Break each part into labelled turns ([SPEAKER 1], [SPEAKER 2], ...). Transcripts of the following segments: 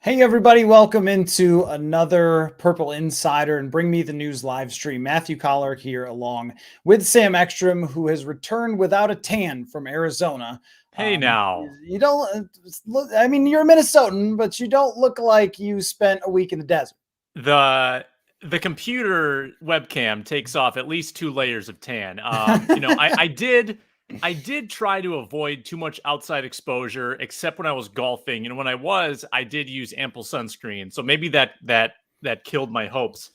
[SPEAKER 1] Hey everybody, welcome into another Purple Insider and Bring Me the News live stream. Matthew Coller here along with Sam Ekstrom, who has returned without a tan from Arizona.
[SPEAKER 2] Hey now,
[SPEAKER 1] You don't look, I mean, you're a Minnesotan, but you don't look like you spent a week in the desert.
[SPEAKER 2] the computer webcam takes off at least 2 layers of tan. I did try to avoid too much outside exposure, except when I was golfing, and when I did use ample sunscreen. So maybe that killed my hopes.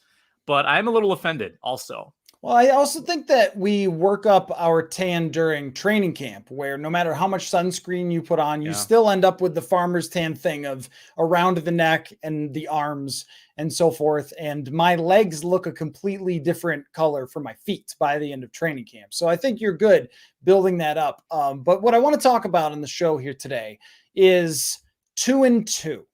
[SPEAKER 2] But I'm a little offended, also.
[SPEAKER 1] Well, I also think that we work up our tan during training camp, where no matter how much sunscreen you put on, you
[SPEAKER 2] Yeah.
[SPEAKER 1] still end up with the farmer's tan thing of around the neck and the arms and so forth. And my legs look a completely different color for my feet by the end of training camp. So I think you're good building that up. But what I want to talk about in the show here today is 2-2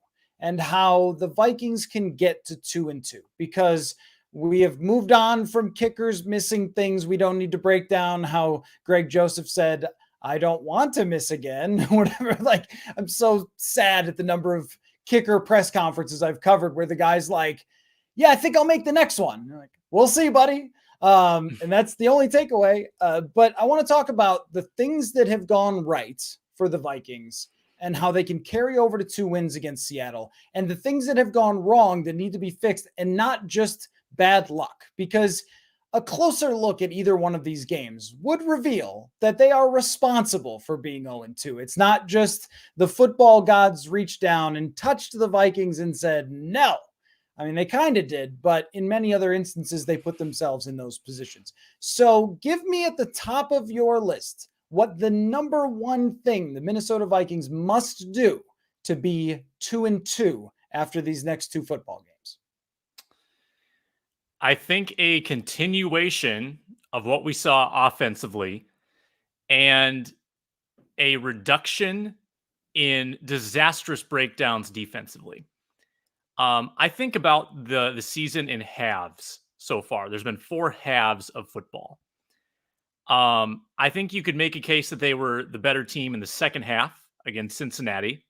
[SPEAKER 1] and how the Vikings can get to 2-2 because we have moved on from kickers missing things. We don't need to break down how Greg Joseph said, I don't want to miss again, whatever. Like, I'm so sad at the number of kicker press conferences I've covered where the guy's like, yeah, I think I'll make the next one. You're like, we'll see, buddy. And that's the only takeaway. But I want to talk about the things that have gone right for the Vikings and how they can carry over to 2 wins against Seattle, and the things that have gone wrong that need to be fixed, and not just bad luck, because a closer look at either one of these games would reveal that they are responsible for being 0-2. It's not just the football gods reached down and touched the Vikings and said, no. I mean, they kind of did, but in many other instances, they put themselves in those positions. So give me at the top of your list what the number one thing the Minnesota Vikings must do to be 2-2 after these next 2 football games.
[SPEAKER 2] I think a continuation of what we saw offensively and a reduction in disastrous breakdowns defensively. I think about the season in halves so far. There's been 4 halves of football. I think you could make a case that they were the better team in the second half against Cincinnati.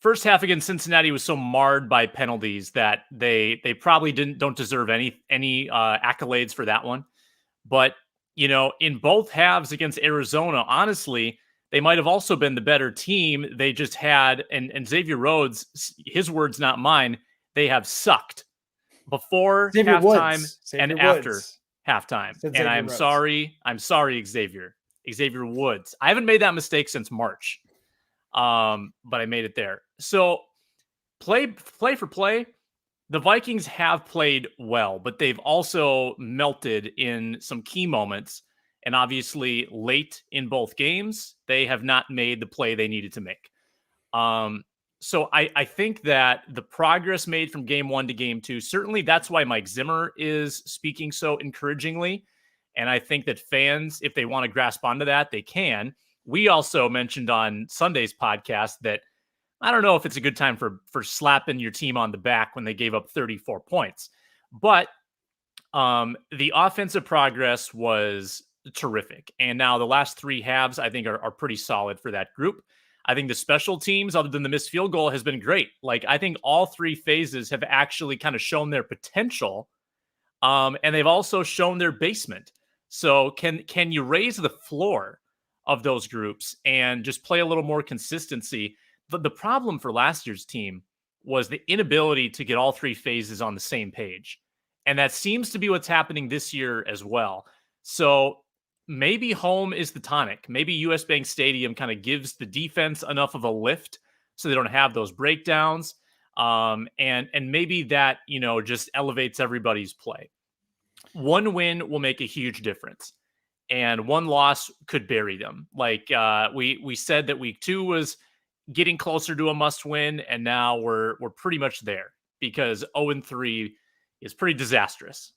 [SPEAKER 2] First half against Cincinnati was so marred by penalties that they probably don't deserve any accolades for that one. But in both halves against Arizona, honestly, they might have also been the better team. They just had, and Xavier Rhodes, his words, not mine, they have sucked before
[SPEAKER 1] Xavier
[SPEAKER 2] halftime
[SPEAKER 1] Woods.
[SPEAKER 2] and
[SPEAKER 1] Xavier
[SPEAKER 2] after
[SPEAKER 1] Woods.
[SPEAKER 2] halftime.
[SPEAKER 1] Said
[SPEAKER 2] And
[SPEAKER 1] Xavier
[SPEAKER 2] I'm
[SPEAKER 1] Rhodes.
[SPEAKER 2] sorry. I'm sorry, Xavier Woods. I haven't made that mistake since March. But I made it there. So play for play, the Vikings have played well, but they've also melted in some key moments. And obviously, late in both games, they have not made the play they needed to make. So I think that the progress made from game 1 to game 2, certainly that's why Mike Zimmer is speaking so encouragingly. And I think that fans, if they want to grasp onto that, they can. We also mentioned on Sunday's podcast that I don't know if it's a good time for slapping your team on the back when they gave up 34 points. But the offensive progress was terrific. And now the last 3 halves, I think, are pretty solid for that group. I think the special teams, other than the missed field goal, has been great. Like, I think all 3 phases have actually kind of shown their potential. And they've also shown their basement. So can you raise the floor of those groups and just play a little more consistency? The problem for last year's team was the inability to get all 3 phases on the same page. And that seems to be what's happening this year as well. So maybe home is the tonic. Maybe US Bank Stadium kind of gives the defense enough of a lift so they don't have those breakdowns. And maybe that, just elevates everybody's play. One win will make a huge difference, and one loss could bury them. Like we said that week 2 was getting closer to a must win, and now we're pretty much there because 0-3 is pretty disastrous.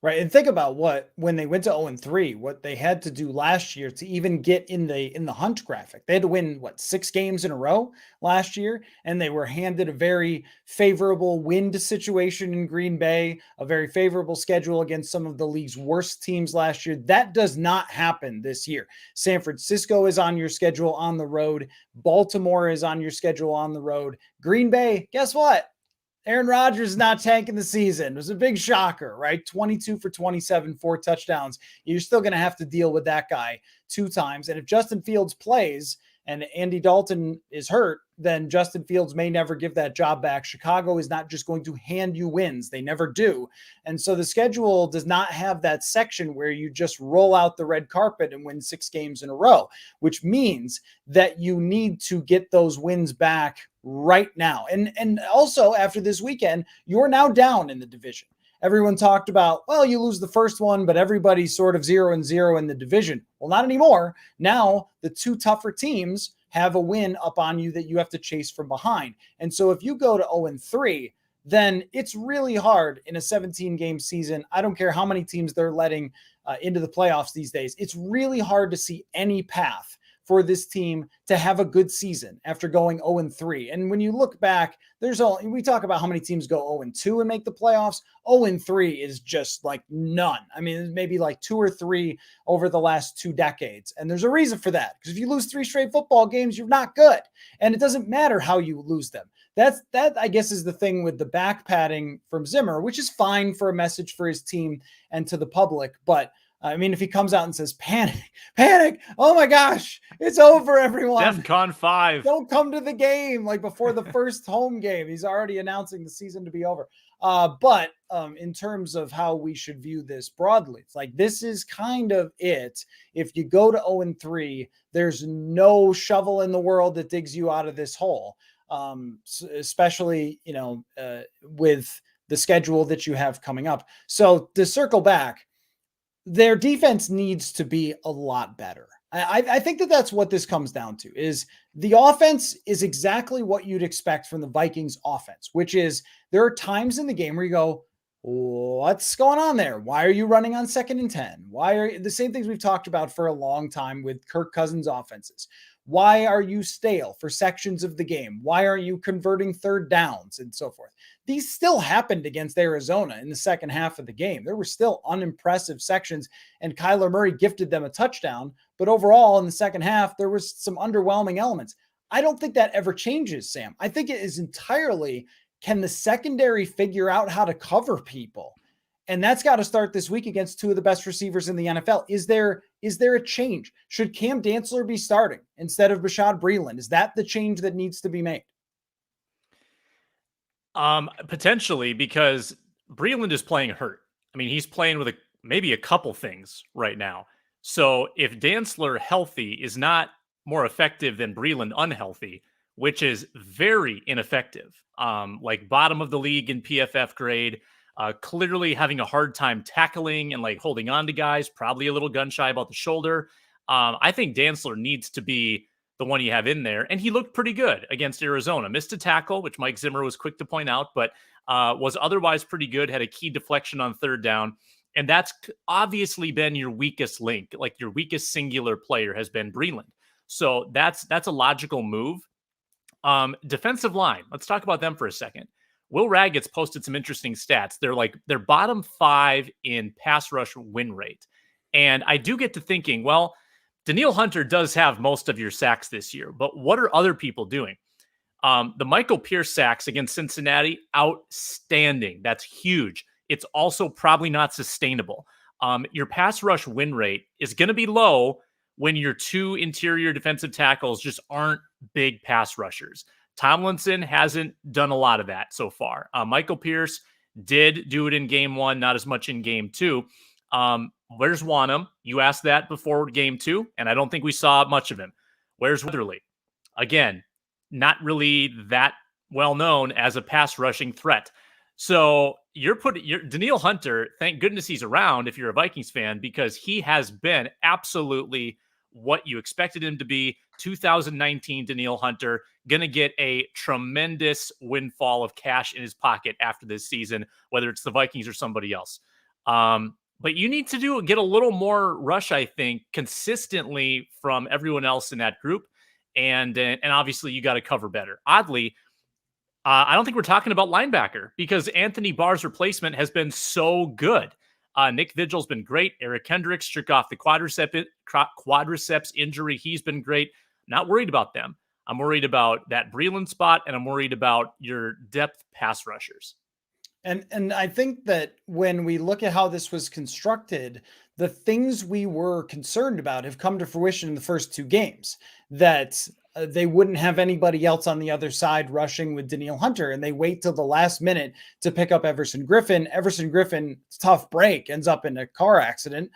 [SPEAKER 1] Right. And think about when they went to 0-3, what they had to do last year to even get in the hunt graphic. They had to win 6 games in a row last year, and they were handed a very favorable wind situation in Green Bay, a very favorable schedule against some of the league's worst teams last year. That does not happen this year. San Francisco is on your schedule on the road. Baltimore is on your schedule on the road. Green Bay, guess what? Aaron Rodgers is not tanking the season. It was a big shocker, right? 22 for 27, 4 touchdowns. You're still going to have to deal with that guy 2 times. And if Justin Fields plays and Andy Dalton is hurt, then Justin Fields may never give that job back. Chicago is not just going to hand you wins. They never do. And so the schedule does not have that section where you just roll out the red carpet and win 6 games in a row, which means that you need to get those wins back right now. And also after this weekend, you're now down in the division. Everyone talked about, well, you lose the first one, but everybody's sort of 0-0 in the division. Well, not anymore. Now the 2 tougher teams have a win up on you that you have to chase from behind. And so if you go to 0-3, then it's really hard in a 17-game season. I don't care how many teams they're letting into the playoffs these days. It's really hard to see any path for this team to have a good season after going 0-3. And when you look back, we talk about how many teams go 0-2 and make the playoffs. 0-3 is just like none. I mean, maybe like 2 or 3 over the last 2 decades. And there's a reason for that, because if you lose 3 straight football games, you're not good. And it doesn't matter how you lose them. That I guess is the thing with the back padding from Zimmer, which is fine for a message for his team and to the public. But I mean, if he comes out and says, panic, oh my gosh, it's over, everyone.
[SPEAKER 2] DEFCON 5.
[SPEAKER 1] Don't come to the game like before the first home game. He's already announcing the season to be over. But in terms of how we should view this broadly, it's like this is kind of it. If you go to 0-3, there's no shovel in the world that digs you out of this hole, especially, with the schedule that you have coming up. So to circle back, their defense needs to be a lot better. I think that's what this comes down to. Is the offense is exactly what you'd expect from the Vikings offense, which is there are times in the game where you go, what's going on there? Why are you running on 2nd and 10? Why are the same things we've talked about for a long time with Kirk Cousins offenses? Why are you stale for sections of the game? Why aren't you converting 3rd downs and so forth? These still happened against Arizona in the second half of the game. There were still unimpressive sections, and Kyler Murray gifted them a touchdown. But overall, in the second half, there was some underwhelming elements. I don't think that ever changes, Sam. I think it is entirely, can the secondary figure out how to cover people? And that's got to start this week against 2 of the best receivers in the NFL. Is there a change? Should Cam Dantzler be starting instead of Bashaud Breeland? Is that the change that needs to be made?
[SPEAKER 2] Potentially, because Breeland is playing hurt. I mean, he's playing with maybe a couple things right now. So if Dantzler healthy is not more effective than Breeland unhealthy, which is very ineffective, like bottom of the league in PFF grade, clearly having a hard time tackling and like holding on to guys, probably a little gun shy about the shoulder. I think Dantzler needs to be the one you have in there. And he looked pretty good against Arizona. Missed a tackle, which Mike Zimmer was quick to point out, but was otherwise pretty good, had a key deflection on 3rd down. And that's obviously been your weakest link, like your weakest singular player has been Breeland. So that's a logical move. Defensive line, let's talk about them for a second. Will Raggett's posted some interesting stats. They're bottom 5 in pass rush win rate. And I do get to thinking, well, Danielle Hunter does have most of your sacks this year, but what are other people doing? The Michael Pierce sacks against Cincinnati, outstanding. That's huge. It's also probably not sustainable. Your pass rush win rate is going to be low when your 2 interior defensive tackles just aren't big pass rushers. Tomlinson hasn't done a lot of that so far. Michael Pierce did do it in game 1, not as much in game 2. Where's Wanham? You asked that before game 2, and I don't think we saw much of him. Where's Weatherly? Again, not really that well known as a pass rushing threat. So you're Danielle Hunter, thank goodness he's around if you're a Vikings fan, because he has been absolutely what you expected him to be. 2019 Danielle Hunter going to get a tremendous windfall of cash in his pocket after this season, whether it's the Vikings or somebody else. But you need to get a little more rush, I think, consistently from everyone else in that group. And obviously you got to cover better. Oddly, I don't think we're talking about linebacker because Anthony Barr's replacement has been so good. Nick Vigil's been great. Eric Kendricks shook off the quadriceps injury. He's been great. Not worried about them. I'm worried about that Breeland spot, and I'm worried about your depth pass rushers.
[SPEAKER 1] And I think that when we look at how this was constructed, the things we were concerned about have come to fruition in the first two games. That they wouldn't have anybody else on the other side rushing with Danielle Hunter, and they wait till the last minute to pick up Everson Griffin. Everson Griffin, tough break, ends up in a car accident,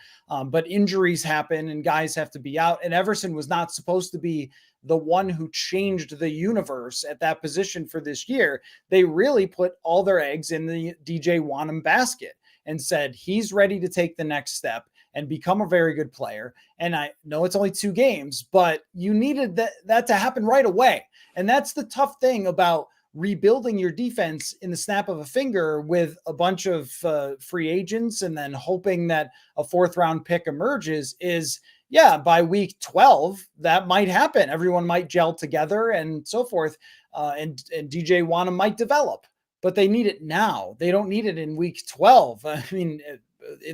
[SPEAKER 1] but injuries happen and guys have to be out. And Everson was not supposed to be the one who changed the universe at that position for this year. They really put all their eggs in the DJ Wanham basket and said, he's ready to take the next step and become a very good player. And I know it's only 2 games, but you needed that to happen right away. And that's the tough thing about rebuilding your defense in the snap of a finger with a bunch of free agents and then hoping that a 4th round pick emerges is, yeah, by week 12, that might happen. Everyone might gel together and so forth. And DJ Wanham might develop, but they need it now. They don't need it in week 12. I mean,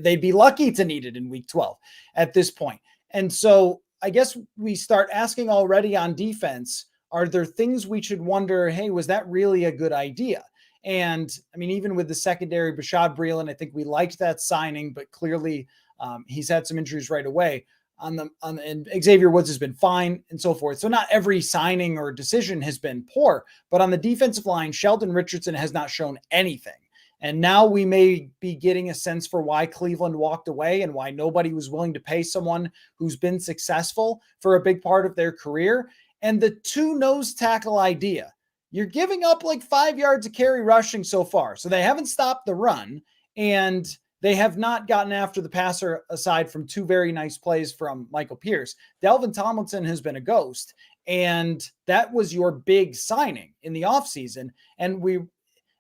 [SPEAKER 1] they'd be lucky to need it in week 12 at this point. And so I guess we start asking already on defense, are there things we should wonder, hey, was that really a good idea? And I mean, even with the secondary, Bashaud Breeland, I think we liked that signing, but clearly he's had some injuries right away. And Xavier Woods has been fine and so forth. So not every signing or decision has been poor, but on the defensive line, Sheldon Richardson has not shown anything. And now we may be getting a sense for why Cleveland walked away and why nobody was willing to pay someone who's been successful for a big part of their career. And the 2 nose tackle idea, you're giving up like 5 yards of carry rushing so far. So they haven't stopped the run, and they have not gotten after the passer aside from 2 very nice plays from Michael Pierce. Delvin Tomlinson has been a ghost, and that was your big signing in the offseason. And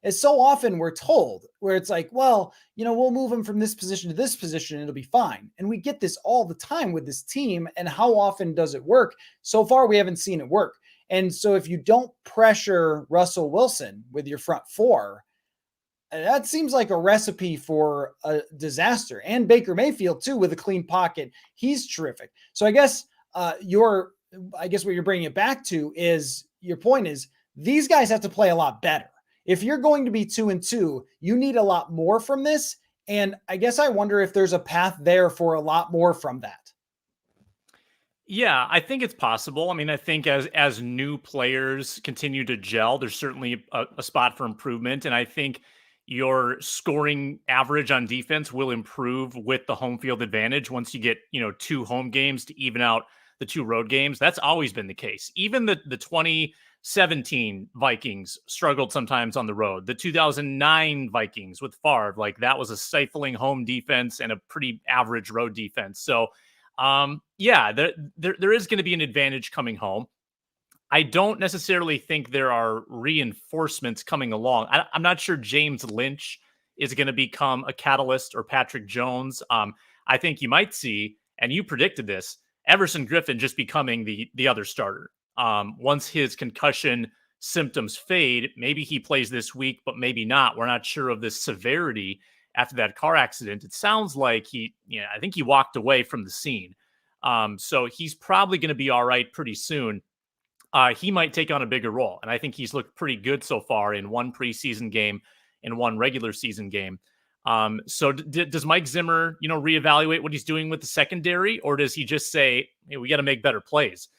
[SPEAKER 1] as so often we're told, where it's like, well, we'll move him from this position to this position and it'll be fine. And we get this all the time with this team. And how often does it work? So far, we haven't seen it work. And so if you don't pressure Russell Wilson with your front 4, that seems like a recipe for a disaster. And Baker Mayfield too, with a clean pocket. He's terrific. So I guess what you're bringing it back to is, your point is, these guys have to play a lot better. If you're going to be 2-2, you need a lot more from this. And I guess I wonder if there's a path there for a lot more from that.
[SPEAKER 2] Yeah, I think it's possible. I mean, I think as new players continue to gel, there's certainly a spot for improvement. And I think your scoring average on defense will improve with the home field advantage once you get, 2 home games to even out the 2 road games. That's always been the case. Even the 2017 Vikings struggled sometimes on the road. The 2009 Vikings with Favre, like, that was a stifling home defense and a pretty average road defense. So, there is going to be an advantage coming home. I don't necessarily think there are reinforcements coming along. I'm not sure James Lynch is going to become a catalyst, or Patrick Jones. I think you might see, and you predicted this, Everson Griffin just becoming the other starter. Once his concussion symptoms fade, maybe he plays this week, but maybe not. We're not sure of the severity after that car accident. It sounds like I think he walked away from the scene. So he's probably going to be all right pretty soon. He might take on a bigger role. And I think he's looked pretty good so far in 1 preseason game and 1 regular season game. So does Mike Zimmer, reevaluate what he's doing with the secondary, or does he just say, hey, we got to make better plays?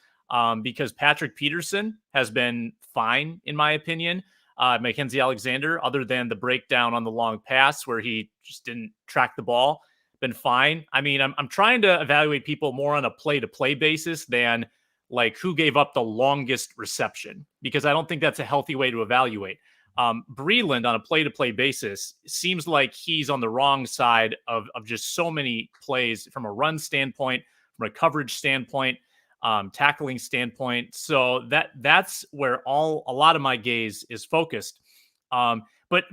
[SPEAKER 2] Because Patrick Peterson has been fine, in my opinion. Mackenzie Alexander, other than the breakdown on the long pass where he just didn't track the ball, been fine. I mean, I'm trying to evaluate people more on a play-to-play basis than like who gave up the longest reception, because I don't think that's a healthy way to evaluate. Breeland on a play-to-play basis seems like he's on the wrong side of just so many plays from a run standpoint, from a coverage standpoint, tackling standpoint. So that's where a lot of my gaze is focused. But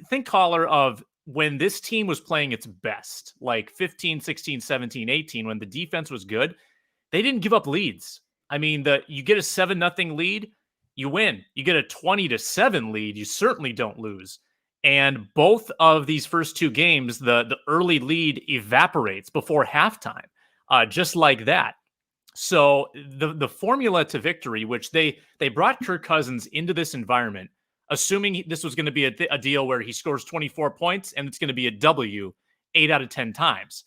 [SPEAKER 2] think, Coller, of when this team was playing its best, like 15, 16, 17, 18, when the defense was good, they didn't give up leads. I mean, you get a 7-0 lead, you win. You get a 20-7 lead, you certainly don't lose. And both of these first two games, the early lead evaporates before halftime, just like that. So the formula to victory, which they brought Kirk Cousins into this environment, assuming this was going to be a deal where he scores 24 points and it's going to be a W 8 out of 10 times.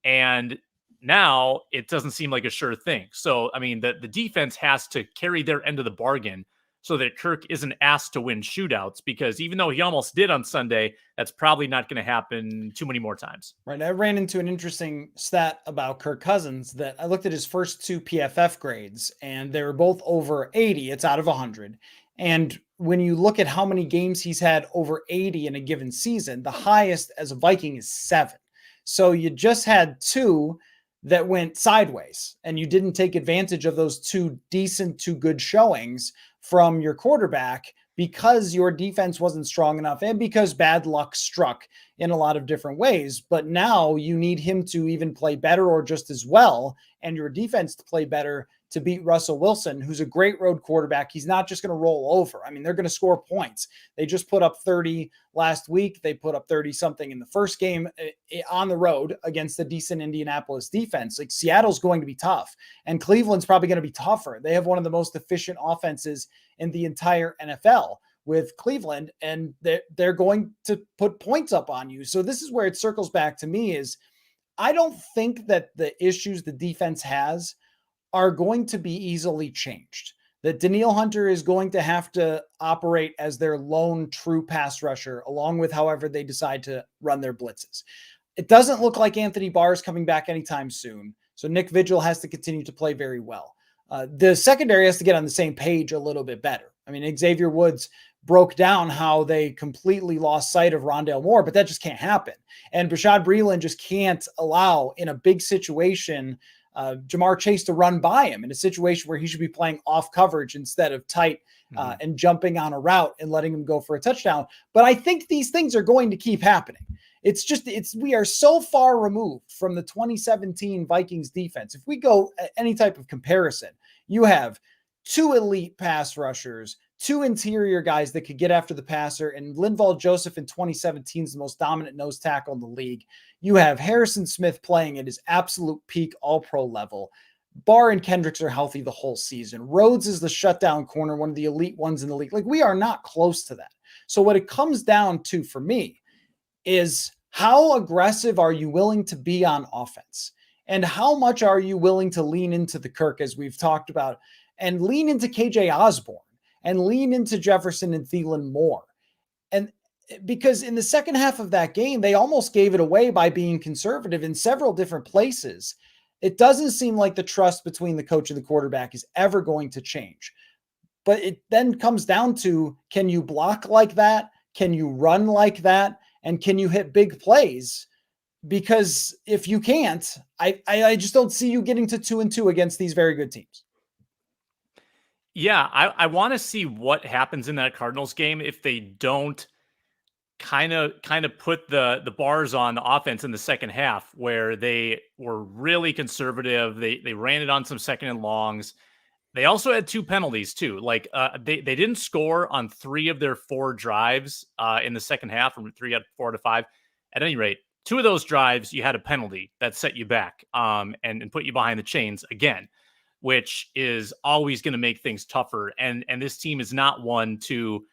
[SPEAKER 2] And now it doesn't seem like a sure thing. So, I mean, the defense has to carry their end of the bargain so that Kirk isn't asked to win shootouts, because even though he almost did on Sunday, that's probably not going to happen too many more times.
[SPEAKER 1] Right. I ran into an interesting stat about Kirk Cousins that I looked at his first two PFF grades, and they were both over 80. It's out of 100. And when you look at how many games he's had over 80 in a given season, the highest as a Viking is 7. So you just had 2 that went sideways, and you didn't take advantage of those 2 decent to good showings from your quarterback because your defense wasn't strong enough and because bad luck struck in a lot of different ways. But now you need him to even play better or just as well, and your defense to play better to beat Russell Wilson, who's a great road quarterback. He's not just going to roll over. I mean, they're going to score points. They just put up 30 last week. They put up 30 something in the first game on the road against a decent Indianapolis defense. Like, Seattle's going to be tough, and Cleveland's probably going to be tougher. They have one of the most efficient offenses in the entire NFL with Cleveland, and they're going to put points up on you. So this is where it circles back to me is I don't think that the issues the defense has are going to be easily changed. That Danielle Hunter is going to have to operate as their lone true pass rusher, along with however they decide to run their blitzes. It doesn't look like Anthony Barr is coming back anytime soon. So Nick Vigil has to continue to play very well. The secondary has to get on the same page a little bit better. I mean, Xavier Woods broke down how they completely lost sight of Rondale Moore, but that just can't happen. And Rashad Breeland just can't allow, in a big situation, Jamar Chase to run by him in a situation where he should be playing off coverage instead of tight and jumping on a route and letting him go for a touchdown. But I think these things are going to keep happening. We are so far removed from the 2017 Vikings defense. If we go any type of comparison, you have 2 elite pass rushers, 2 interior guys that could get after the passer, and Linval Joseph in 2017 is the most dominant nose tackle in the league. You have Harrison Smith playing at his absolute peak all-pro level. Barr and Kendricks are healthy the whole season. Rhodes is the shutdown corner, one of the elite ones in the league. Like, we are not close to that. So what it comes down to for me is how aggressive are you willing to be on offense? And how much are you willing to lean into the Kirk, as we've talked about, and lean into KJ Osborne and lean into Jefferson and Thielen more? And because in the second half of that game, they almost gave it away by being conservative in several different places. It doesn't seem like the trust between the coach and the quarterback is ever going to change. But it then comes down to, can you block like that? Can you run like that? And can you hit big plays? Because if you can't, I just don't see you getting to 2-2 against these very good teams.
[SPEAKER 2] Yeah, I want to see what happens in that Cardinals game if they don't kind of put the bars on the offense in the second half, where they were really conservative. They ran it on some second and longs. They also had 2 penalties too. Like they didn't score on 3 of their 4 drives in the second half, from 3 out of 4 to 5. At any rate, 2 of those drives you had a penalty that set you back and put you behind the chains again, which is always going to make things tougher. And this team is not one to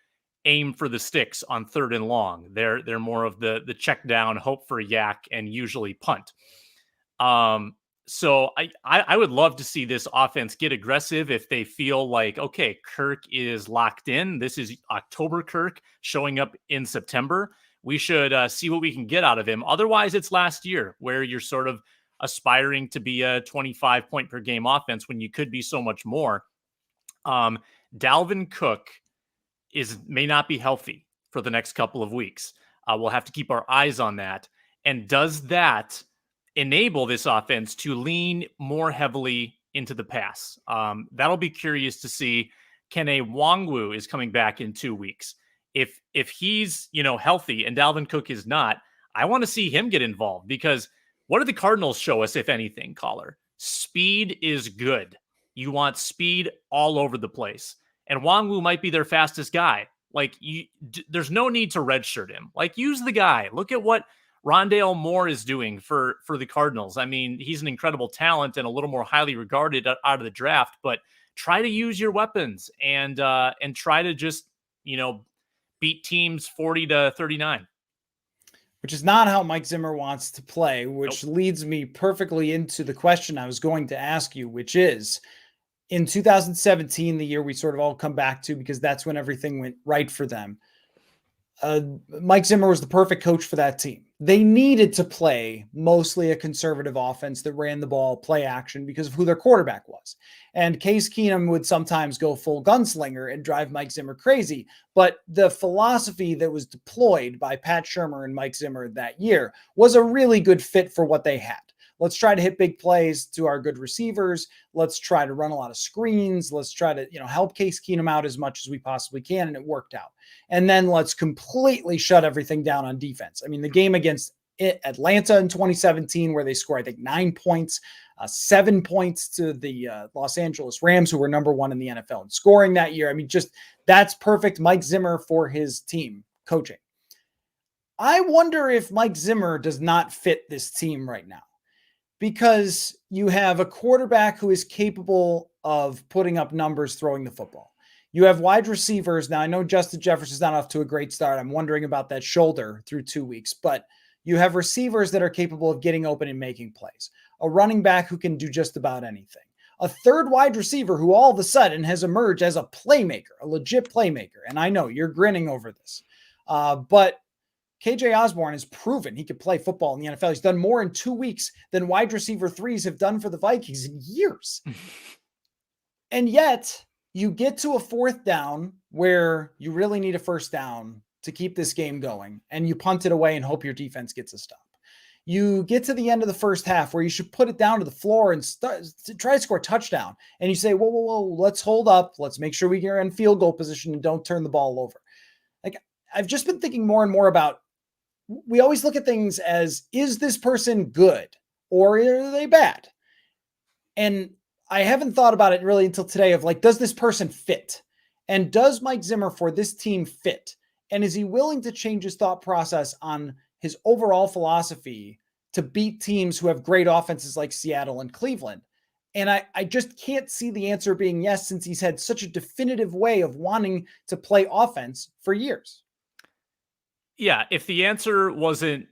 [SPEAKER 2] aim for the sticks on 3rd and long. They're more of the check down, hope for a yak, and usually punt. So I would love to see this offense get aggressive if they feel like, okay, Kirk is locked in. This is October Kirk showing up in September. We should see what we can get out of him. Otherwise, it's last year where you're sort of aspiring to be a 25 point per game offense when you could be so much more. Dalvin Cook may not be healthy for the next couple of weeks. We'll have to keep our eyes on that. And does that enable this offense to lean more heavily into the pass? That'll be curious to see. Kene Nwangwu is coming back in 2 weeks. If he's healthy and Dalvin Cook is not, I want to see him get involved, because what did the Cardinals show us, if anything, Coller? Speed is good. You want speed all over the place. And Wangwu might be their fastest guy. Like, there's no need to redshirt him. Like, use the guy. Look at what Rondale Moore is doing for the Cardinals. I mean, he's an incredible talent and a little more highly regarded out of the draft, but try to use your weapons and try to just, beat teams 40-39.
[SPEAKER 1] Which is not how Mike Zimmer wants to play, which leads me perfectly into the question I was going to ask you, which is, in 2017, the year we sort of all come back to because that's when everything went right for them, Mike Zimmer was the perfect coach for that team. They needed to play mostly a conservative offense that ran the ball, play action, because of who their quarterback was. And Case Keenum would sometimes go full gunslinger and drive Mike Zimmer crazy. But the philosophy that was deployed by Pat Shurmur and Mike Zimmer that year was a really good fit for what they had. Let's try to hit big plays to our good receivers. Let's try to run a lot of screens. Let's try to, help Case Keenum out as much as we possibly can. And it worked out. And then let's completely shut everything down on defense. I mean, the game against Atlanta in 2017, where they scored, I think, 9 points, 7 points to the Los Angeles Rams, who were number one in the NFL in scoring that year. I mean, just that's perfect Mike Zimmer for his team coaching. I wonder if Mike Zimmer does not fit this team right now, because you have a quarterback who is capable of putting up numbers throwing the football. You have wide receivers. Now, I know Justin Jefferson's not off to a great start. I'm wondering about that shoulder through 2 weeks, but you have receivers that are capable of getting open and making plays. A running back who can do just about anything. A third wide receiver who all of a sudden has emerged as a playmaker, a legit playmaker. And I know you're grinning over this, but KJ Osborne has proven he could play football in the NFL. He's done more in 2 weeks than wide receiver threes have done for the Vikings in years. And yet you get to a fourth down where you really need a first down to keep this game going, and you punt it away and hope your defense gets a stop. You get to the end of the first half where you should put it down to the floor and try to score a touchdown. And you say, whoa, let's hold up. Let's make sure we get in field goal position and don't turn the ball over. Like, I've just been thinking more and more about, we always look at things as, is this person good or are they bad? And I haven't thought about it really until today of, like, does this person fit? And does Mike Zimmer for this team fit? And is he willing to change his thought process on his overall philosophy to beat teams who have great offenses like Seattle and Cleveland? And I just can't see the answer being yes, since he's had such a definitive way of wanting to play offense for years.
[SPEAKER 2] Yeah, if the answer wasn't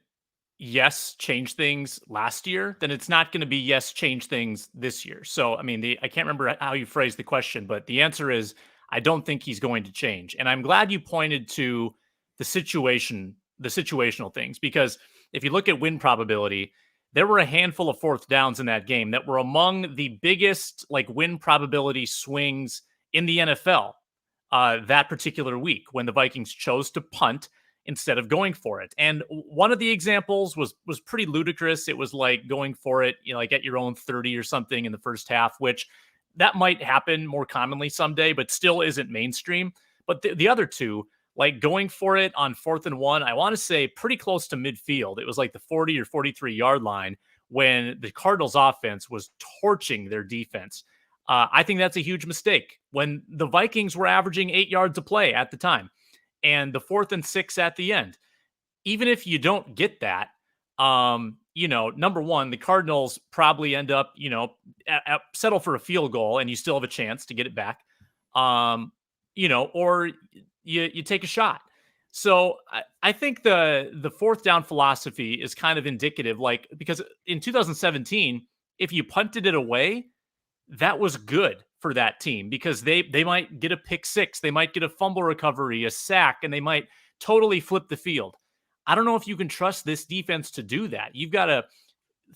[SPEAKER 2] yes, change things last year, then it's not going to be yes, change things this year. So, I mean, I can't remember how you phrased the question, but the answer is, I don't think he's going to change. And I'm glad you pointed to the situational things, because if you look at win probability, there were a handful of fourth downs in that game that were among the biggest win probability swings in the NFL that particular week, when the Vikings chose to punt instead of going for it. And one of the examples was pretty ludicrous. It was like going for it, like at your own 30 or something in the first half, which that might happen more commonly someday, but still isn't mainstream. But the other two, like going for it on 4th and 1, I want to say pretty close to midfield. It was like the 40 or 43 yard line when the Cardinals offense was torching their defense. I think that's a huge mistake when the Vikings were averaging 8 yards a play at the time, and the 4th and 6 at the end. Even if you don't get that, number one, the Cardinals probably end up, settle for a field goal and you still have a chance to get it back. Or you take a shot. So I think the fourth down philosophy is kind of indicative, because in 2017, if you punted it away, that was good for that team, because they might get a pick six, they might get a fumble recovery, a sack, and they might totally flip the field. I don't know if you can trust this defense to do that. You've got to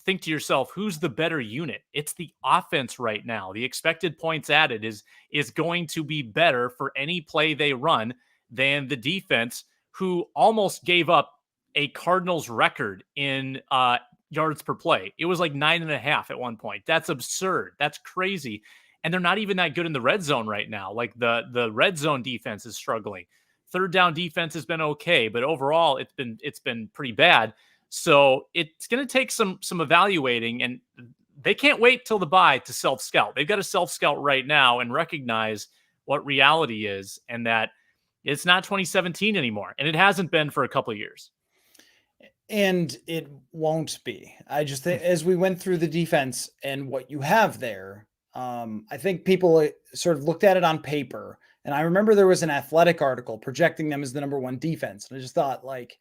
[SPEAKER 2] think to yourself, who's the better unit? It's the offense right now. The expected points added is going to be better for any play they run than the defense, who almost gave up a Cardinals record in yards per play. It was like 9.5 at one point. That's absurd. That's crazy. And they're not even that good in the red zone right now. Like the red zone defense is struggling. Third down defense has been okay, but overall it's been pretty bad. So it's going to take some evaluating, and they can't wait till the bye to self-scout. They've got to self-scout right now and recognize what reality is, and that it's not 2017 anymore, and it hasn't been for a couple of years.
[SPEAKER 1] And it won't be. I just think as we went through the defense and what you have there, I think people sort of looked at it on paper. And I remember there was an Athletic article projecting them as the number one defense. And I just thought, like,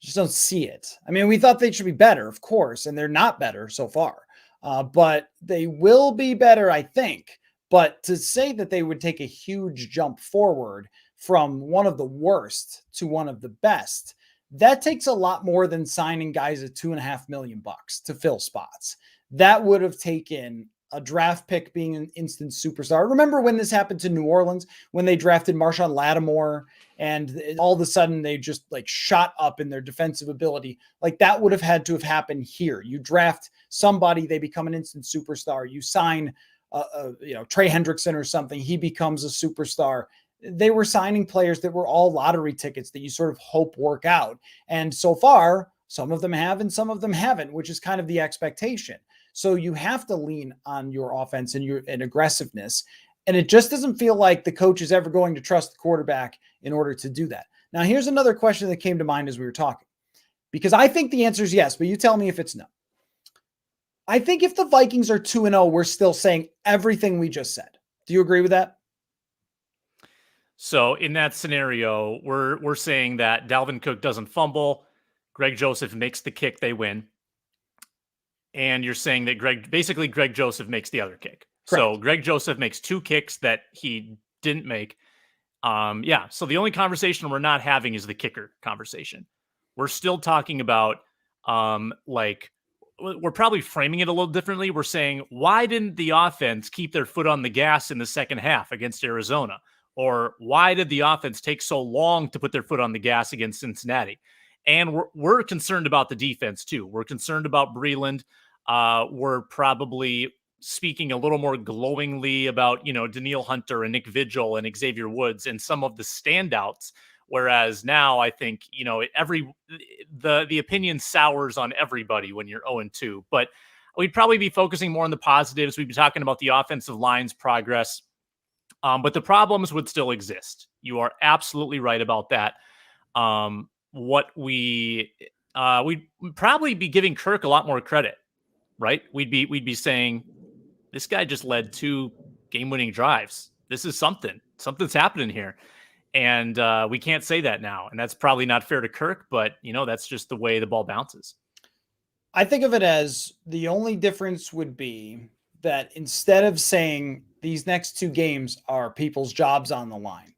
[SPEAKER 1] just don't see it. I mean, we thought they should be better, of course, and they're not better so far. But they will be better, I think. But to say that they would take a huge jump forward from one of the worst to one of the best, that takes a lot more than signing guys at $2.5 million to fill spots. That would have taken a draft pick being an instant superstar. Remember when this happened to New Orleans, when they drafted Marshawn Lattimore, and all of a sudden they just like shot up in their defensive ability. Like that would have had to have happened here. You draft somebody, they become an instant superstar. You sign, Trey Hendrickson or something, he becomes a superstar. They were signing players that were all lottery tickets that you sort of hope work out. And so far, some of them have and some of them haven't, which is kind of the expectation. So you have to lean on your offense and aggressiveness. And it just doesn't feel like the coach is ever going to trust the quarterback in order to do that. Now, here's another question that came to mind as we were talking, because I think the answer is yes, but you tell me if it's no. I think if the Vikings are 2-0, we're still saying everything we just said. Do you agree with that?
[SPEAKER 2] So in that scenario, we're saying that Dalvin Cook doesn't fumble, Greg Joseph makes the kick, they win. And you're saying that Greg Joseph makes the other kick. Correct. So Greg Joseph makes two kicks that he didn't make. So the only conversation we're not having is the kicker conversation. We're still talking about we're probably framing it a little differently. We're saying, why didn't the offense keep their foot on the gas in the second half against Arizona? Or why did the offense take so long to put their foot on the gas against Cincinnati? And we're concerned about the defense too. We're concerned about Breland. We're probably speaking a little more glowingly about, Daniil Hunter and Nick Vigil and Xavier Woods and some of the standouts. Whereas now I think, the opinion sours on everybody when you're 0-2, but we'd probably be focusing more on the positives. We'd be talking about the offensive line's progress. But the problems would still exist. You are absolutely right about that. We'd probably be giving Kirk a lot more credit, right? We'd be saying, this guy just led 2 game-winning drives. This is something's happening here. And we can't say that now. And that's probably not fair to Kirk, but that's just the way the ball bounces.
[SPEAKER 1] I think of it as the only difference would be that instead of saying these next 2 games are people's jobs on the line,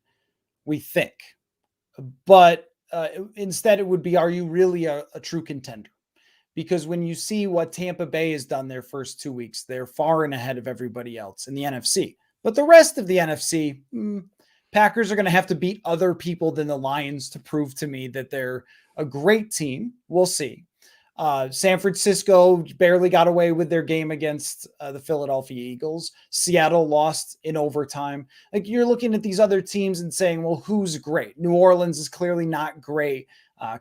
[SPEAKER 1] we think, but instead it would be, are you really a true contender? Because when you see what Tampa Bay has done their first 2 weeks, they're far and ahead of everybody else in the NFC. But the rest of the NFC, Packers are going to have to beat other people than the Lions to prove to me that they're a great team. We'll see. San Francisco barely got away with their game against the Philadelphia Eagles. Seattle lost in overtime. Like, you're looking at these other teams and saying, well, who's great? New Orleans is clearly not great.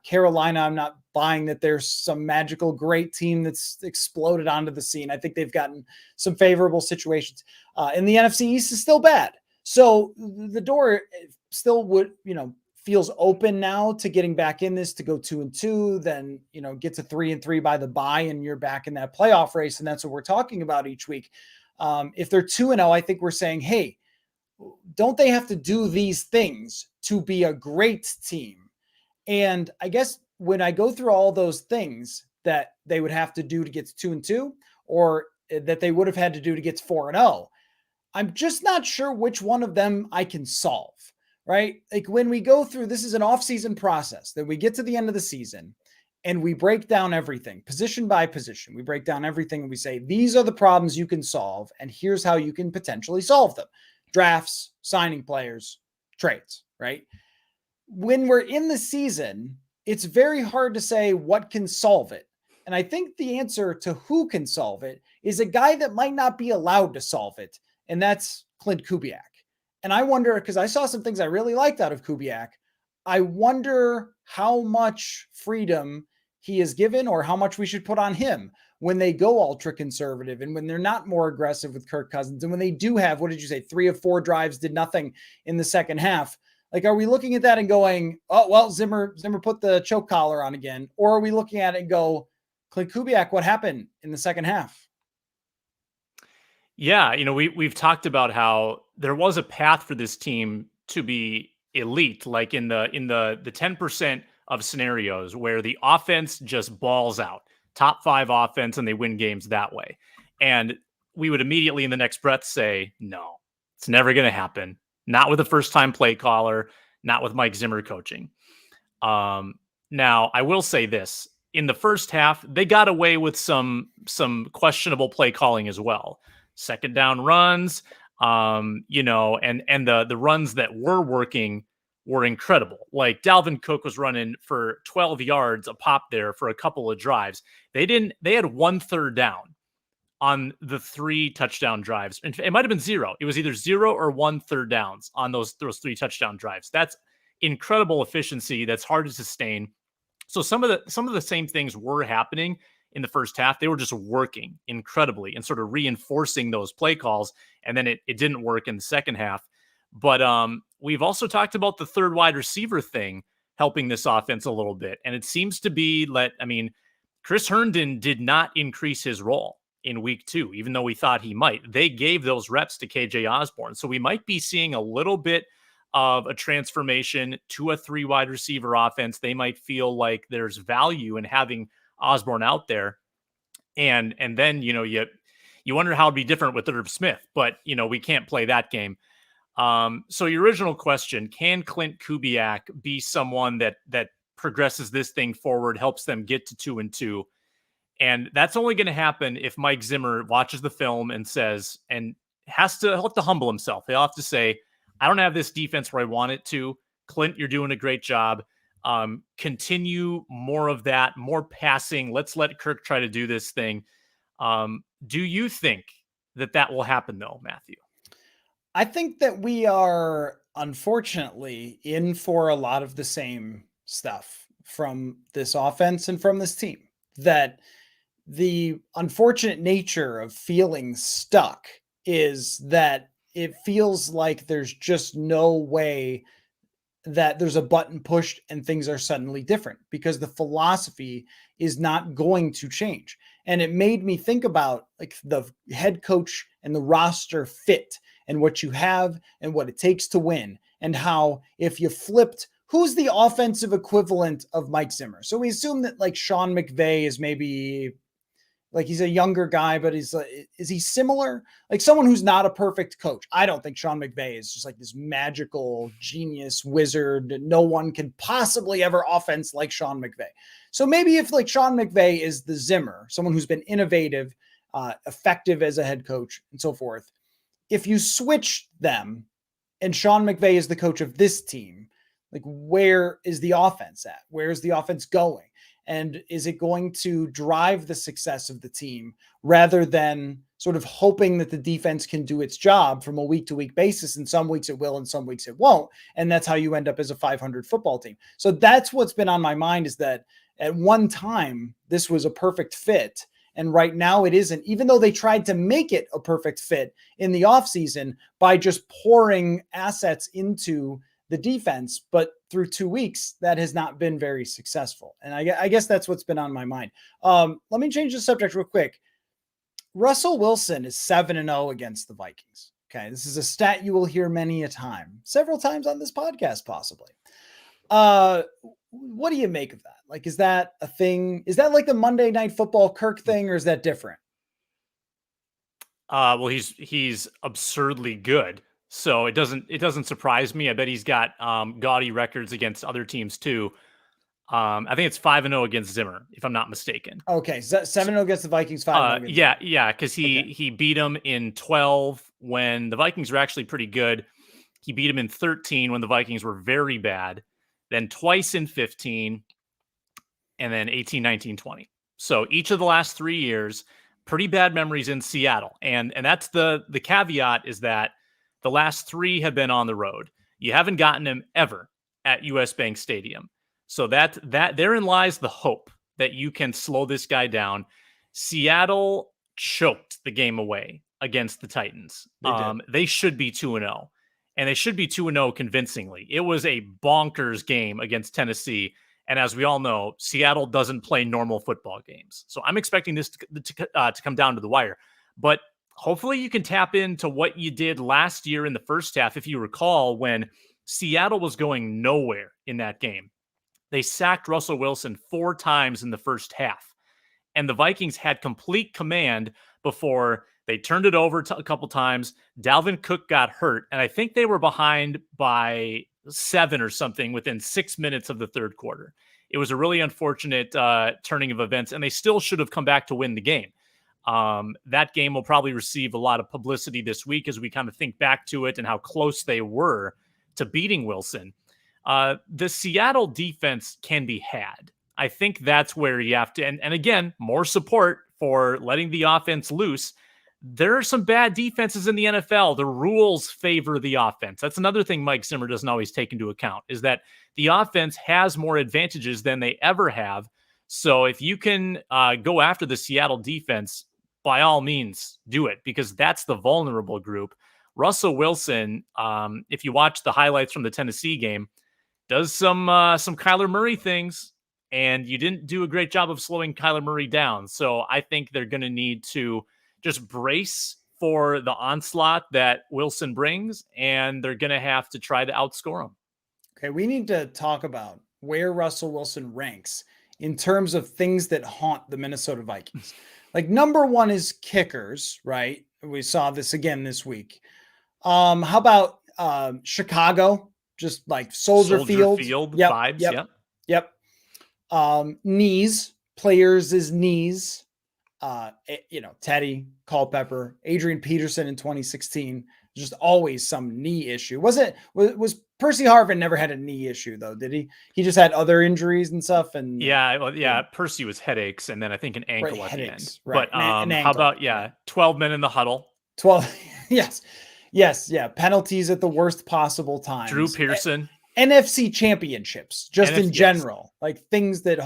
[SPEAKER 1] Carolina, I'm not buying that there's some magical great team that's exploded onto the scene. I think they've gotten some favorable situations. And the NFC East is still bad. So the door still feels open now to getting back in this, to go 2-2, then, get to 3-3 by the bye, and you're back in that playoff race. And that's what we're talking about each week. If they're 2-0, I think we're saying, hey, don't they have to do these things to be a great team? And I guess when I go through all those things that they would have to do to get to 2-2, or that they would have had to do to get to 4-0, I'm just not sure which one of them I can solve, right? Like, when we go through, this is an off-season process, that we get to the end of the season and we break down everything position by position. We break down everything and we say, these are the problems you can solve, and here's how you can potentially solve them. Drafts, signing players, trades, right? When we're in the season, it's very hard to say what can solve it. And I think the answer to who can solve it is a guy that might not be allowed to solve it. And that's Clint Kubiak. And I wonder, because I saw some things I really liked out of Kubiak. I wonder how much freedom he is given or how much we should put on him when they go ultra conservative and when they're not more aggressive with Kirk Cousins. And when they do have, what did you say, 3 of 4 drives, did nothing in the second half. Like, are we looking at that and going, oh, well, Zimmer put the choke collar on again? Or are we looking at it and go, Clint Kubiak, what happened in the second half?
[SPEAKER 2] Yeah, we've talked about how there was a path for this team to be elite, like in the 10% of scenarios where the offense just balls out, top 5 offense, and they win games that way. And we would immediately in the next breath say, no, it's never going to happen. Not with a first-time play caller, not with Mike Zimmer coaching. Now, I will say this. In the first half, they got away with some questionable play calling as well. Second down runs, and the runs that were working were incredible. Like Dalvin Cook was running for 12 yards a pop there for a couple of drives. They had 1 third down on the 3 touchdown drives. It might have been 0. It was either 0 or 1 third downs on those 3 touchdown drives. That's incredible efficiency. That's hard to sustain. So some of the same things were happening in the first half. They were just working incredibly and sort of reinforcing those play calls. And then it didn't work in the second half. But we've also talked about the third wide receiver thing helping this offense a little bit. And it seems to be Chris Herndon did not increase his role in week 2, even though we thought he might. They gave those reps to KJ Osborne. So we might be seeing a little bit of a transformation to a 3 wide receiver offense. They might feel like there's value in having Osborne out there. And then, you wonder how it'd be different with Irv Smith, but we can't play that game. So your original question, can Clint Kubiak be someone that progresses this thing forward, helps them get to 2-2? And that's only going to happen if Mike Zimmer watches the film and says, and he'll have to humble himself. He'll have to say, I don't have this defense where I want it to. Clint, you're doing a great job. Continue more of that, more passing. Let's let Kirk try to do this thing. Do you think that will happen though, Matthew?
[SPEAKER 1] I think that we are unfortunately in for a lot of the same stuff from this offense and from this team. That the unfortunate nature of feeling stuck is that it feels like there's just no way that there's a button pushed and things are suddenly different because the philosophy is not going to change. And it made me think about like the head coach and the roster fit and what you have and what it takes to win, and how if you flipped, who's the offensive equivalent of Mike Zimmer? So we assume that like Sean McVay is maybe like he's a younger guy, but is he similar? Like someone who's not a perfect coach. I don't think Sean McVay is just like this magical genius wizard. No one can possibly ever offense like Sean McVay. So maybe if like Sean McVay is the Zimmer, someone who's been innovative, effective as a head coach and so forth. If you switch them and Sean McVay is the coach of this team, like where is the offense at? Where is the offense going? And is it going to drive the success of the team rather than sort of hoping that the defense can do its job from a week-to-week basis? And some weeks it will, and some weeks it won't. And that's how you end up as a 500 football team. So that's what's been on my mind, is that at one time, this was a perfect fit. And right now it isn't, even though they tried to make it a perfect fit in the offseason by just pouring assets into the defense, but through 2 weeks, that has not been very successful. And I guess that's what's been on my mind. Let me change the subject real quick. Russell Wilson is 7-0 against the Vikings. Okay. This is a stat you will hear many a time, several times on this podcast, possibly. What do you make of that? Like, is that a thing? Is that like the Monday Night Football Kirk thing, or is that different?
[SPEAKER 2] Well, he's absurdly good. So it doesn't surprise me. I bet he's got gaudy records against other teams too. I think it's 5-0 against Zimmer, if I'm not mistaken.
[SPEAKER 1] Okay, 7-0 against the Vikings, 5-0 against
[SPEAKER 2] Zimmer. Yeah, because he beat them in 12 when the Vikings were actually pretty good. He beat them in 13 when the Vikings were very bad. Then twice in 15, and then 18, 19, 20. So each of the last 3 years, pretty bad memories in Seattle. And that's the caveat, is that the last 3 have been on the road. You haven't gotten him ever at US Bank Stadium. So that therein lies the hope that you can slow this guy down. Seattle choked the game away against the Titans. They should be 2-0, and they should be 2-0 convincingly. It was a bonkers game against Tennessee. And as we all know, Seattle doesn't play normal football games. So I'm expecting this to come down to the wire. But hopefully you can tap into what you did last year in the first half. If you recall, when Seattle was going nowhere in that game, they sacked Russell Wilson 4 times in the first half. And the Vikings had complete command before they turned it over a couple times. Dalvin Cook got hurt, and I think they were behind by 7 or something within 6 minutes of the third quarter. It was a really unfortunate turning of events, and they still should have come back to win the game. That game will probably receive a lot of publicity this week as we kind of think back to it and how close they were to beating Wilson. The Seattle defense can be had. I think that's where you have to, and again, more support for letting the offense loose. There are some bad defenses in the NFL. The rules favor the offense. That's another thing Mike Zimmer doesn't always take into account, is that the offense has more advantages than they ever have. So if you can go after the Seattle defense, by all means, do it, because that's the vulnerable group. Russell Wilson, if you watch the highlights from the Tennessee game, does some Kyler Murray things, and you didn't do a great job of slowing Kyler Murray down. So I think they're going to need to just brace for the onslaught that Wilson brings, and they're going to have to try to outscore him.
[SPEAKER 1] Okay, we need to talk about where Russell Wilson ranks in terms of things that haunt the Minnesota Vikings. Like, number 1 is kickers, right? We saw this again this week. How about Chicago? Just like Soldier Field
[SPEAKER 2] vibes.
[SPEAKER 1] Yep. Knees, players' knees. Teddy, Culpepper, Adrian Peterson in 2016, just always some knee issue. Was Percy Harvin never had a knee issue though, did he? He just had other injuries and stuff. And
[SPEAKER 2] Percy was headaches, and then I think an ankle at the end.
[SPEAKER 1] Right.
[SPEAKER 2] But how about 12 men in the huddle?
[SPEAKER 1] 12, yes, yeah. Penalties at the worst possible times.
[SPEAKER 2] Drew Pearson.
[SPEAKER 1] NFC championships, just in general, like things that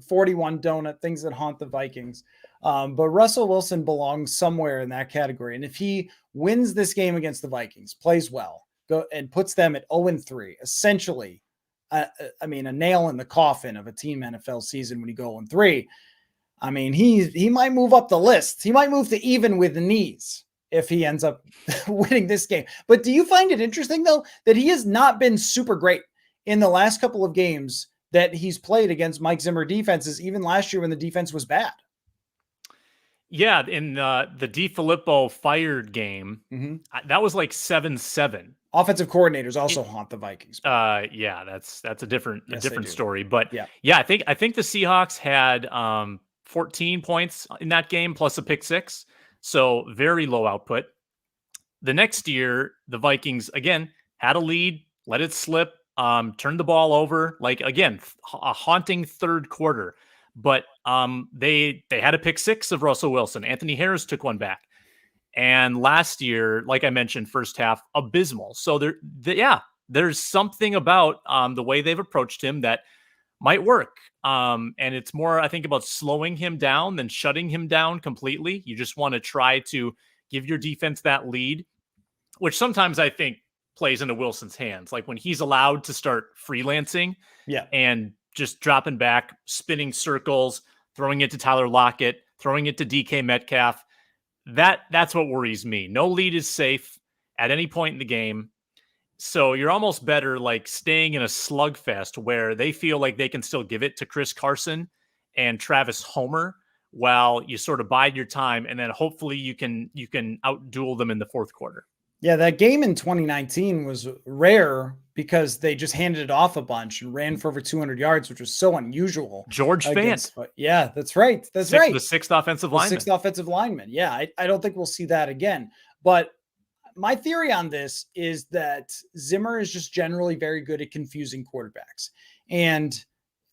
[SPEAKER 1] 41 donut, things that haunt the Vikings. But Russell Wilson belongs somewhere in that category. And if he wins this game against the Vikings, plays well, and puts them at 0-3, essentially, a nail in the coffin of a team NFL season when you go 0-3. I mean, he might move up the list. He might move to even with the knees if he ends up winning this game. But do you find it interesting, though, that he has not been super great in the last couple of games that he's played against Mike Zimmer defenses, even last year when the defense was bad?
[SPEAKER 2] Yeah, in the DiFilippo fired game, that was like 7-7.
[SPEAKER 1] Offensive coordinators also haunt the Vikings.
[SPEAKER 2] That's a different story. But I think the Seahawks had 14 points in that game plus a pick 6. So very low output. The next year, the Vikings, again, had a lead, let it slip, turned the ball over. Like, again, a haunting third quarter. But they had a pick 6 of Russell Wilson. Anthony Harris took one back. And last year, like I mentioned, first half, abysmal. So there's something about the way they've approached him that might work. And it's more, I think, about slowing him down than shutting him down completely. You just want to try to give your defense that lead, which sometimes I think plays into Wilson's hands. Like when he's allowed to start freelancing and just dropping back, spinning circles, throwing it to Tyler Lockett, throwing it to DK Metcalf. That's what worries me. No lead is safe at any point in the game. So you're almost better like staying in a slugfest where they feel like they can still give it to Chris Carson and Travis Homer while you sort of bide your time, and then hopefully you can outduel them in the fourth quarter.
[SPEAKER 1] Yeah, that game in 2019 was rare because they just handed it off a bunch and ran for over 200 yards, which was so unusual.
[SPEAKER 2] George Fant.
[SPEAKER 1] Yeah, that's right. That's right.
[SPEAKER 2] The sixth offensive lineman.
[SPEAKER 1] Yeah, I don't think we'll see that again. But my theory on this is that Zimmer is just generally very good at confusing quarterbacks. And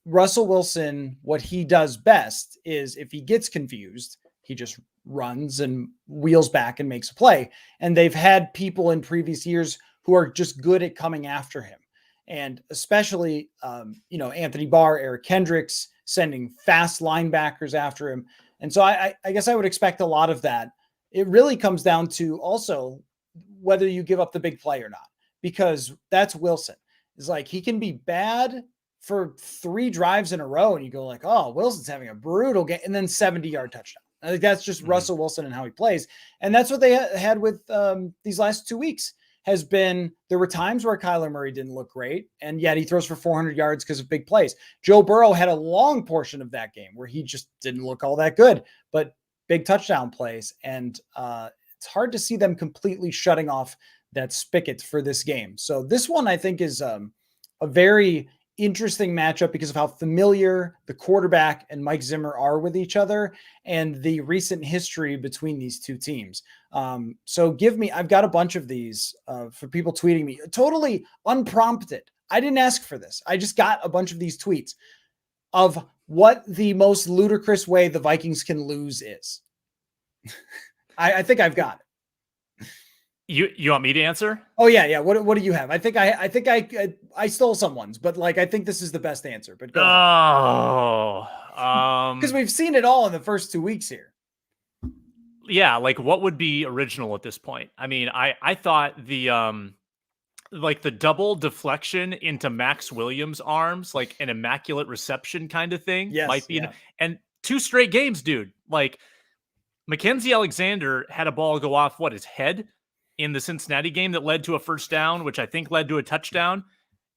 [SPEAKER 1] Russell Wilson, what he does best is if he gets confused, he just runs and wheels back and makes a play. And they've had people in previous years who are just good at coming after him. And especially, Anthony Barr, Eric Kendricks sending fast linebackers after him. And so I guess I would expect a lot of that. It really comes down to also whether you give up the big play or not, because that's Wilson. It's like he can be bad for 3 drives in a row, and you go like, oh, Wilson's having a brutal game, and then 70-yard touchdown. I think that's just Russell Wilson and how he plays. And that's what they had with these last 2 weeks. Has been, there were times where Kyler Murray didn't look great, and yet he throws for 400 yards because of big plays. Joe Burrow had a long portion of that game where he just didn't look all that good, but big touchdown plays. And it's hard to see them completely shutting off that spigot for this game. So this one, I think, is a very interesting matchup because of how familiar the quarterback and Mike Zimmer are with each other and the recent history between these two teams. So I've got a bunch of these for people tweeting me, totally unprompted. I didn't ask for this. I just got a bunch of these tweets of what the most ludicrous way the Vikings can lose is. I think I've got it.
[SPEAKER 2] You want me to answer?
[SPEAKER 1] Oh yeah. What do you have? I think I stole someone's, but like I think this is the best answer. But go ahead. Because we've seen it all in the first 2 weeks here.
[SPEAKER 2] Yeah, like what would be original at this point? I mean, I thought the like the double deflection into Max Williams' arms, like an immaculate reception kind of thing, might be. And 2 straight games, dude. Like Mackenzie Alexander had a ball go off his head in the Cincinnati game that led to a first down, which I think led to a touchdown.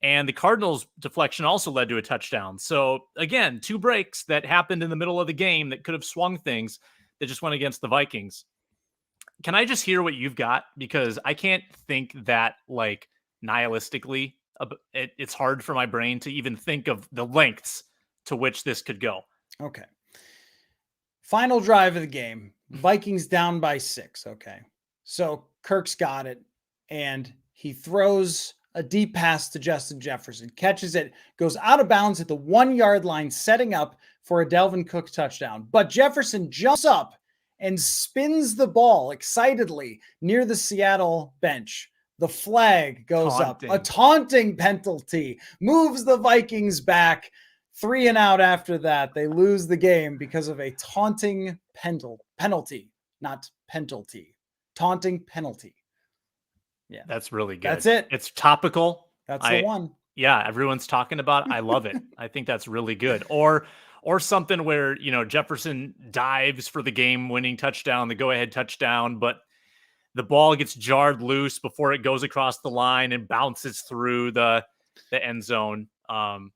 [SPEAKER 2] And the Cardinals deflection also led to a touchdown. So again, 2 breaks that happened in the middle of the game that could have swung things that just went against the Vikings. Can I just hear what you've got? Because I can't think that like nihilistically. It's hard for my brain to even think of the lengths to which this could go.
[SPEAKER 1] Okay. Final drive of the game. Vikings down by 6. Okay. So Kirk's got it, and he throws a deep pass to Justin Jefferson, catches it, goes out of bounds at the 1-yard line, setting up for a Dalvin Cook touchdown. But Jefferson jumps up and spins the ball excitedly near the Seattle bench. The flag goes up. A taunting penalty moves the Vikings back. 3 and out after that. They lose the game because of a taunting penalty, not penalty. Taunting penalty. Yeah.
[SPEAKER 2] That's really good.
[SPEAKER 1] That's it.
[SPEAKER 2] It's topical.
[SPEAKER 1] That's the one.
[SPEAKER 2] Yeah, everyone's talking about it. I love it. I think that's really good. Or something where, Jefferson dives for the game-winning touchdown, the go-ahead touchdown, but the ball gets jarred loose before it goes across the line and bounces through the end zone. Someone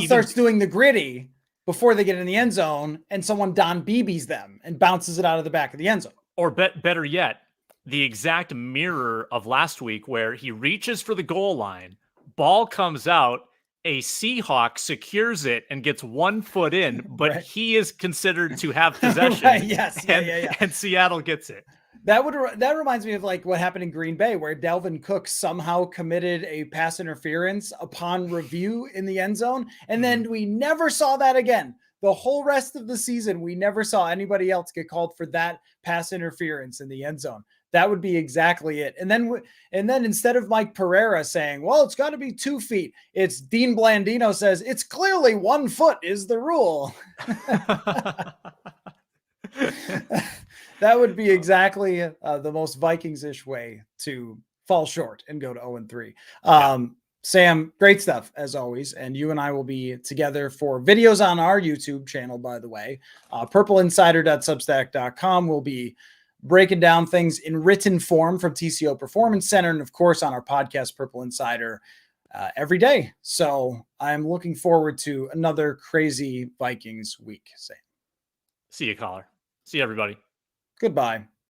[SPEAKER 2] starts doing the gritty before they get in the end zone, and someone Don BB's them and bounces it out of the back of the end zone. Or better yet, the exact mirror of last week where he reaches for the goal line, ball comes out, a Seahawk secures it and gets 1 foot in, but he is considered to have possession.
[SPEAKER 1] Right, yes.
[SPEAKER 2] And Seattle gets it.
[SPEAKER 1] That reminds me of like what happened in Green Bay, where Dalvin Cook somehow committed a pass interference upon review in the end zone. And then we never saw that again. The whole rest of the season, we never saw anybody else get called for that pass interference in the end zone. That would be exactly it. And then instead of Mike Pereira saying, well, it's got to be 2 feet, it's Dean Blandino says, it's clearly 1 foot is the rule. That would be exactly the most Vikings-ish way to fall short and go to 0-3. Sam, great stuff as always. And you and I will be together for videos on our YouTube channel, by the way. purpleinsider.substack.com will be breaking down things in written form from TCO Performance Center. And of course, on our podcast, Purple Insider, every day. So I'm looking forward to another crazy Vikings week, Sam.
[SPEAKER 2] See you, Coller. See you, everybody.
[SPEAKER 1] Goodbye.